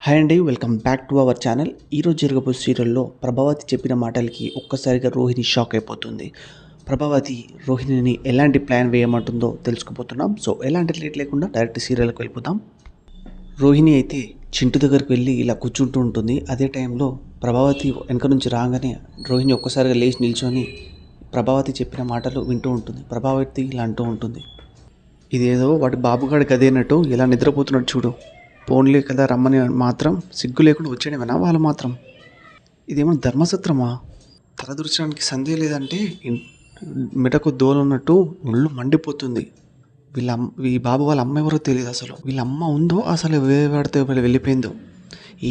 Hi అండి, welcome back to our channel. ఈరోజు జరగబోయే సీరియల్లో ప్రభావతి చెప్పిన మాటలకి ఒక్కసారిగా రోహిణి షాక్ అయిపోతుంది. ప్రభావతి రోహిణిని ఎలాంటి ప్లాన్ వేయమంటుందో తెలుసుకోబోతున్నాం. సో ఎలాంటి లేట్ లేకుండా డైరెక్ట్ సీరియల్కి వెళ్ళిపోతాం. రోహిణి అయితే చింటు దగ్గరికి వెళ్ళి ఇలా కూర్చుంటూ ఉంటుంది. అదే టైంలో ప్రభావతి వెనక నుంచి రాగానే రోహిణి ఒక్కసారిగా లేచి నిల్చొని ప్రభావతి చెప్పిన మాటలు వింటూ ఉంటుంది. ప్రభావతి ఇలా అంటూ ఉంటుంది, ఇదేదో వాటి బాబుగాడి గదేనట్టు ఇలా నిద్రపోతున్నట్టు చూడు. పోన్లే కదా రమ్మని మాత్రం సిగ్గు లేకుండా వచ్చేయడమేనా వాళ్ళు మాత్రం? ఇదేమన్నా ధర్మసత్రమా? తలదూర్చడానికి సందే లేదంటే మిటకు దోలున్నట్టు ఒళ్ళు మండిపోతుంది. ఈ బాబు వాళ్ళ అమ్మ ఎవరో తెలియదు. అసలు వీళ్ళ అమ్మ ఉందో అసలు వేవాడితే వెళ్ళిపోయిందో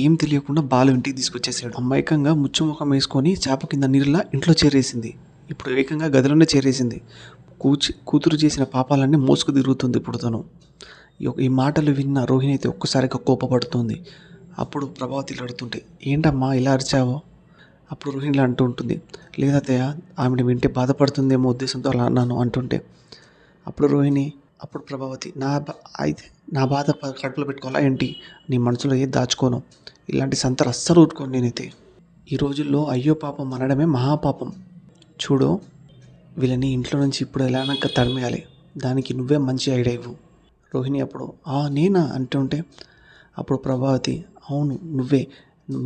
ఏం తెలియకుండా బాలు ఇంటికి తీసుకొచ్చేసాడు. అమ్మాయికంగా ముచ్చుముఖం వేసుకొని చేప కింద నీరులా ఇంట్లో చేరేసింది. ఇప్పుడు ఏకంగా గదిలోనే చేరేసింది. కూతురు చేసిన పాపాలన్నీ మోసుకు తిరుగుతుంది ఇప్పుడు తను. ఈ మాటలు విన్న రోహిణి అయితే ఒక్కసారిగా కోపపడుతుంది. అప్పుడు ప్రభావతి అడుగుతుంటే, ఏంటమ్మా ఇలా అరిచావో? అప్పుడు రోహిణి ఇలా అంటూ ఉంటుంది, లేదత్తయ్య ఆమెను వింటే బాధపడుతుందేమో ఉద్దేశంతో అలా అన్నాను అంటుంటే, అప్పుడు ప్రభావతి అయితే నా బాధ కడుపులో పెట్టుకోవాలా ఏంటి? నీ మనసులో ఏది దాచుకోను. ఇలాంటి సంతలు అస్సలు ఊరుకోను నేనైతే. ఈ రోజుల్లో అయ్యో పాపం అనడమే మహాపాపం. చూడు, వీళ్ళని ఇంట్లో నుంచి ఇప్పుడు ఎలానక్క తరిమేయాలి. దానికి నువ్వే మంచి ఐడియా ఇవ్వు. రోహిణి అప్పుడు నేనా అంటుంటే, అప్పుడు ప్రభావతి, అవును నువ్వే.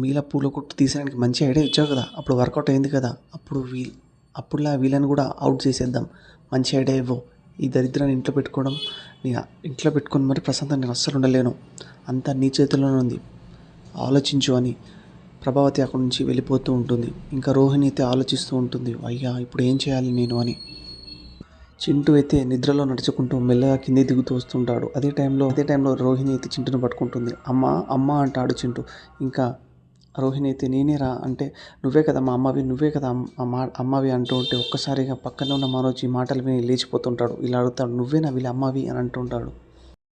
మీలా పూల కొట్టు తీసేయడానికి మంచి ఐడియా ఇచ్చావు కదా, అప్పుడు వర్కౌట్ అయింది కదా. అప్పుడులా వీళ్ళని కూడా అవుట్ చేసేద్దాం. మంచి ఐడియా ఇవ్వు. ఈ దరిద్రాన్ని ఇంట్లో పెట్టుకోవడం, ఇంట్లో పెట్టుకొని మరి ప్రశాంతంగా నేను అస్సలు ఉండలేను. అంతా నీ చేతిలోనే ఉంది, ఆలోచించు అని ప్రభావతి అక్కడి నుంచి వెళ్ళిపోతూ ఉంటుంది. ఇంకా రోహిణి అయితే ఆలోచిస్తూ ఉంటుంది, అయ్యా ఇప్పుడు ఏం చేయాలి నేను అని. చింటూ అయితే నిద్రలో నడుచుకుంటూ మెల్లగా కింది దిగుతూ వస్తుంటాడు. అదే టైంలో రోహిణి అయితే చింటును పట్టుకుంటుంది. అమ్మ అమ్మ అంటాడు చింటూ. ఇంకా రోహిణి అయితే నేనేరా అంటే, నువ్వే కదా మా అమ్మవి, నువ్వే కదా అమ్మవి అంటూ ఒక్కసారిగా పక్కన ఉన్న మనోజ్ ఈ మాటలు విని లేచిపోతుంటాడు. ఇలా అడుగుతాడు, నువ్వేనా వీళ్ళ అమ్మవి అని అంటుంటాడు.